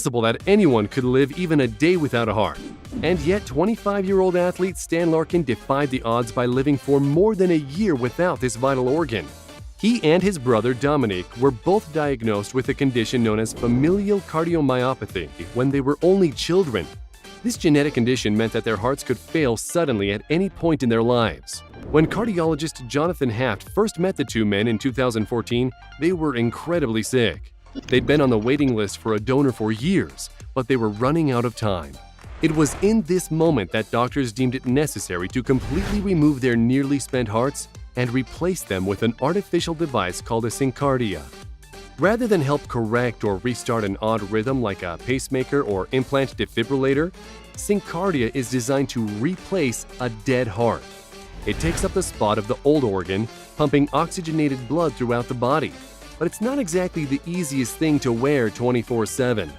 Possible that anyone could live even a day without a heart. And yet, 25-year-old athlete Stan Larkin defied the odds by living for more than a year without this vital organ. He and his brother Dominic were both diagnosed with a condition known as familial cardiomyopathy when they were only children. This genetic condition meant that their hearts could fail suddenly at any point in their lives. When cardiologist Jonathan Haft first met the two men in 2014, they were incredibly sick. They'd been on the waiting list for a donor for years, but they were running out of time. It was in this moment that doctors deemed it necessary to completely remove their nearly spent hearts and replace them with an artificial device called a SynCardia. Rather than help correct or restart an odd rhythm like a pacemaker or implant defibrillator, SynCardia is designed to replace a dead heart. It takes up the spot of the old organ, pumping oxygenated blood throughout the body. But it's not exactly the easiest thing to wear 24/7.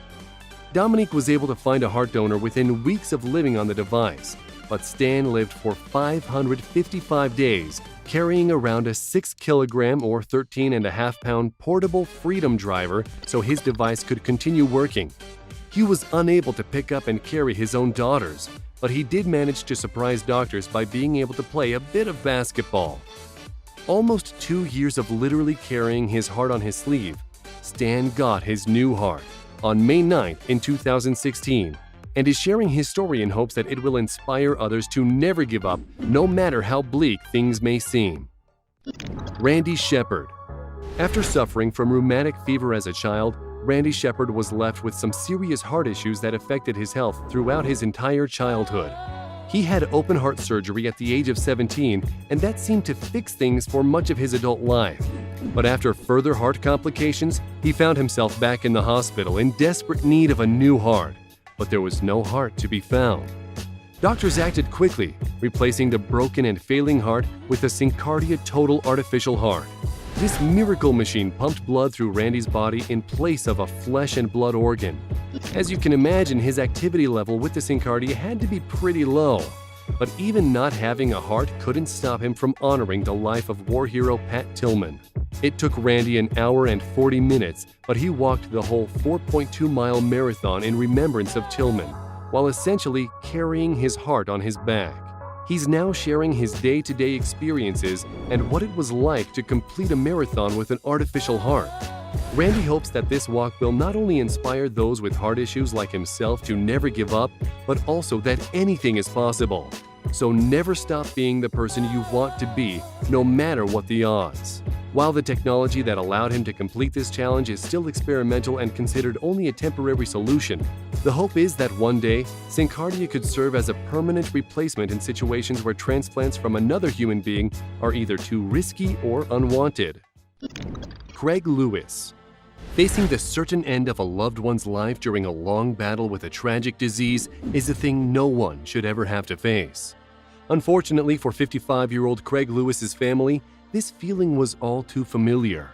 Dominic was able to find a heart donor within weeks of living on the device, but Stan lived for 555 days, carrying around a 6-kilogram or 13.5-pound portable Freedom driver so his device could continue working. He was unable to pick up and carry his own daughters, but he did manage to surprise doctors by being able to play a bit of basketball. Almost 2 years of literally carrying his heart on his sleeve, Stan got his new heart on May 9th in 2016 and is sharing his story in hopes that it will inspire others to never give up no matter how bleak things may seem. Randy Shepard. After suffering from rheumatic fever as a child, Randy Shepard was left with some serious heart issues that affected his health throughout his entire childhood. He had open heart surgery at the age of 17, and that seemed to fix things for much of his adult life. But after further heart complications, he found himself back in the hospital in desperate need of a new heart. But there was no heart to be found. Doctors acted quickly, replacing the broken and failing heart with a SynCardia Total Artificial Heart. This miracle machine pumped blood through Randy's body in place of a flesh and blood organ. As you can imagine, his activity level with the SynCardia had to be pretty low. But even not having a heart couldn't stop him from honoring the life of war hero Pat Tillman. It took Randy an hour and 40 minutes, but he walked the whole 4.2-mile marathon in remembrance of Tillman, while essentially carrying his heart on his back. He's now sharing his day-to-day experiences and what it was like to complete a marathon with an artificial heart. Randy hopes that this walk will not only inspire those with heart issues like himself to never give up, but also that anything is possible. So never stop being the person you want to be, no matter what the odds. While the technology that allowed him to complete this challenge is still experimental and considered only a temporary solution, the hope is that one day, SynCardia could serve as a permanent replacement in situations where transplants from another human being are either too risky or unwanted. Craig Lewis. Facing the certain end of a loved one's life during a long battle with a tragic disease is a thing no one should ever have to face. Unfortunately for 55-year-old Craig Lewis's family, this feeling was all too familiar.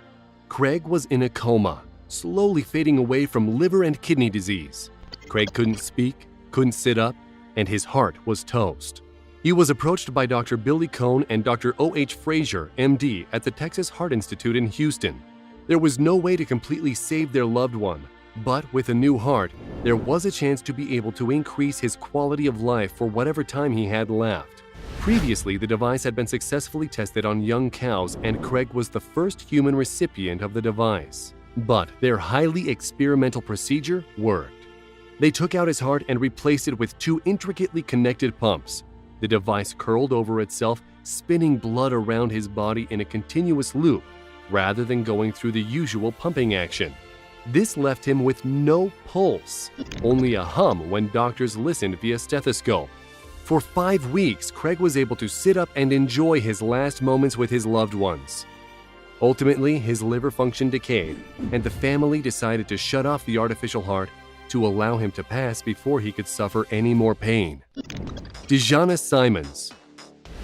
Craig was in a coma, slowly fading away from liver and kidney disease. Craig couldn't speak, couldn't sit up, and his heart was toast. He was approached by Dr. Billy Cohn and Dr. O.H. Frazier, MD, at the Texas Heart Institute in Houston. There was no way to completely save their loved one, but with a new heart, there was a chance to be able to increase his quality of life for whatever time he had left. Previously, the device had been successfully tested on young cows, and Craig was the first human recipient of the device. But their highly experimental procedure worked. They took out his heart and replaced it with 2 intricately connected pumps. The device curled over itself, spinning blood around his body in a continuous loop, rather than going through the usual pumping action. This left him with no pulse, only a hum when doctors listened via stethoscope. For 5 weeks, Craig was able to sit up and enjoy his last moments with his loved ones. Ultimately, his liver function decayed, and the family decided to shut off the artificial heart to allow him to pass before he could suffer any more pain. Dejana Simons.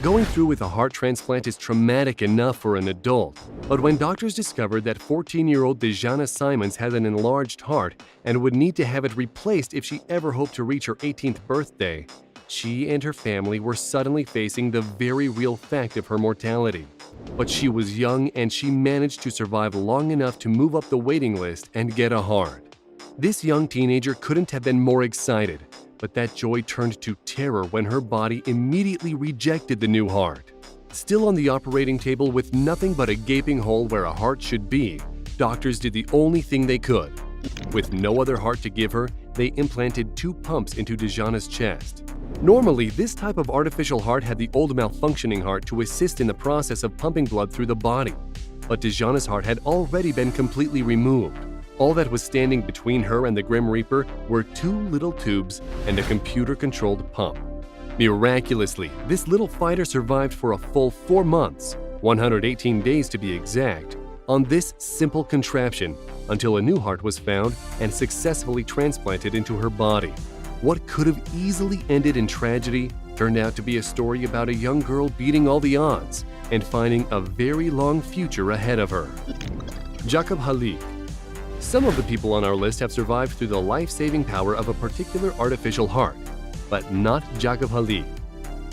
Going through with a heart transplant is traumatic enough for an adult, but when doctors discovered that 14-year-old Dejana Simons had an enlarged heart and would need to have it replaced if she ever hoped to reach her 18th birthday, she and her family were suddenly facing the very real fact of her mortality. But she was young and she managed to survive long enough to move up the waiting list and get a heart. This young teenager couldn't have been more excited, but that joy turned to terror when her body immediately rejected the new heart. Still on the operating table with nothing but a gaping hole where a heart should be, doctors did the only thing they could. With no other heart to give her, they implanted 2 pumps into Dejana's chest. Normally, this type of artificial heart had the old malfunctioning heart to assist in the process of pumping blood through the body. But Dejana's heart had already been completely removed. All that was standing between her and the Grim Reaper were 2 little tubes and a computer-controlled pump. Miraculously, this little fighter survived for a full 4 months, 118 days to be exact, on this simple contraption until a new heart was found and successfully transplanted into her body. What could have easily ended in tragedy turned out to be a story about a young girl beating all the odds and finding a very long future ahead of her. Jacob Halik. Some of the people on our list have survived through the life-saving power of a particular artificial heart, but not Jacob Halik.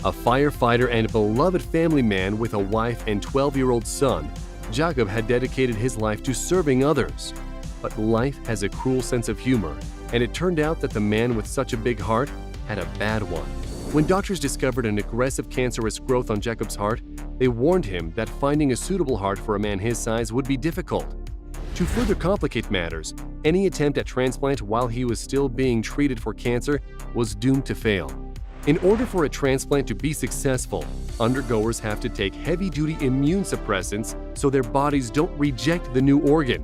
A firefighter and beloved family man with a wife and 12-year-old son, Jacob had dedicated his life to serving others. But life has a cruel sense of humor, and it turned out that the man with such a big heart had a bad one. When doctors discovered an aggressive cancerous growth on Jacob's heart, they warned him that finding a suitable heart for a man his size would be difficult. To further complicate matters, any attempt at transplant while he was still being treated for cancer was doomed to fail. In order for a transplant to be successful, undergoers have to take heavy-duty immune suppressants so their bodies don't reject the new organ.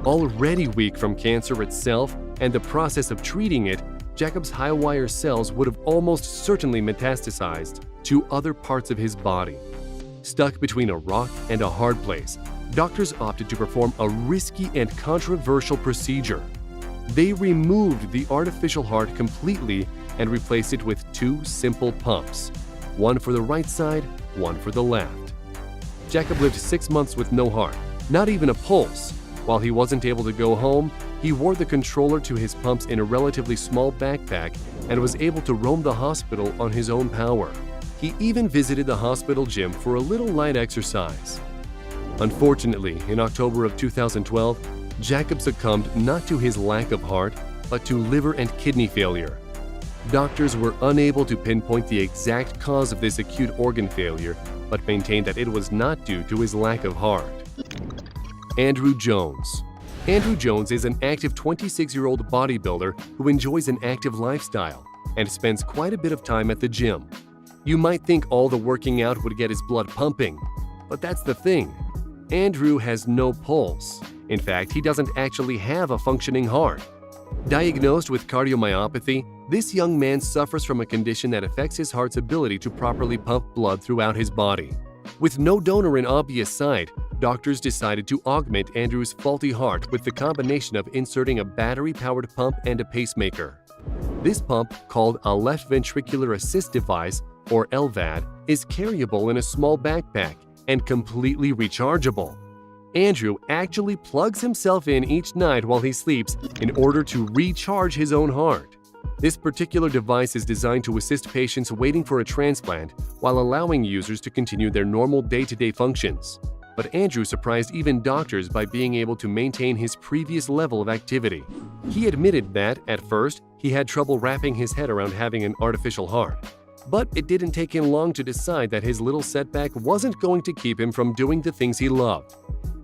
Already weak from cancer itself and the process of treating it, Jacob's high-wire cells would have almost certainly metastasized to other parts of his body. Stuck between a rock and a hard place, doctors opted to perform a risky and controversial procedure. They removed the artificial heart completely and replaced it with 2 simple pumps, one for the right side, one for the left. Jacob lived 6 months with no heart, not even a pulse. While he wasn't able to go home, he wore the controller to his pumps in a relatively small backpack and was able to roam the hospital on his own power. He even visited the hospital gym for a little light exercise. Unfortunately, in October of 2012, Jacob succumbed not to his lack of heart, but to liver and kidney failure. Doctors were unable to pinpoint the exact cause of this acute organ failure, but maintained that it was not due to his lack of heart. Andrew Jones. Andrew Jones is an active 26-year-old bodybuilder who enjoys an active lifestyle and spends quite a bit of time at the gym. You might think all the working out would get his blood pumping, but that's the thing. Andrew has no pulse. In fact, he doesn't actually have a functioning heart. Diagnosed with cardiomyopathy, this young man suffers from a condition that affects his heart's ability to properly pump blood throughout his body. With no donor in obvious sight, doctors decided to augment Andrew's faulty heart with the combination of inserting a battery-powered pump and a pacemaker. This pump, called a left ventricular assist device, or LVAD, is carryable in a small backpack and completely rechargeable. Andrew actually plugs himself in each night while he sleeps in order to recharge his own heart. This particular device is designed to assist patients waiting for a transplant while allowing users to continue their normal day-to-day functions. But Andrew surprised even doctors by being able to maintain his previous level of activity. He admitted that, at first, he had trouble wrapping his head around having an artificial heart. But it didn't take him long to decide that his little setback wasn't going to keep him from doing the things he loved.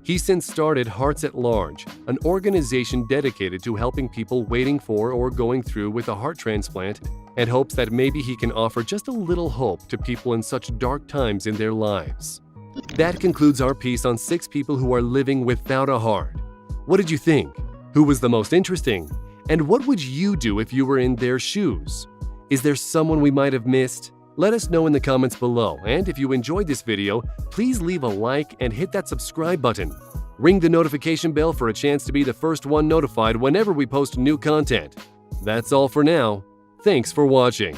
He since started Hearts at Large, an organization dedicated to helping people waiting for or going through with a heart transplant, and hopes that maybe he can offer just a little hope to people in such dark times in their lives. That concludes our piece on 6 people who are living without a heart. What did you think? Who was the most interesting? And what would you do if you were in their shoes? Is there someone we might have missed? Let us know in the comments below, and if you enjoyed this video, please leave a like and hit that subscribe button. Ring the notification bell for a chance to be the first one notified whenever we post new content. That's all for now. Thanks for watching.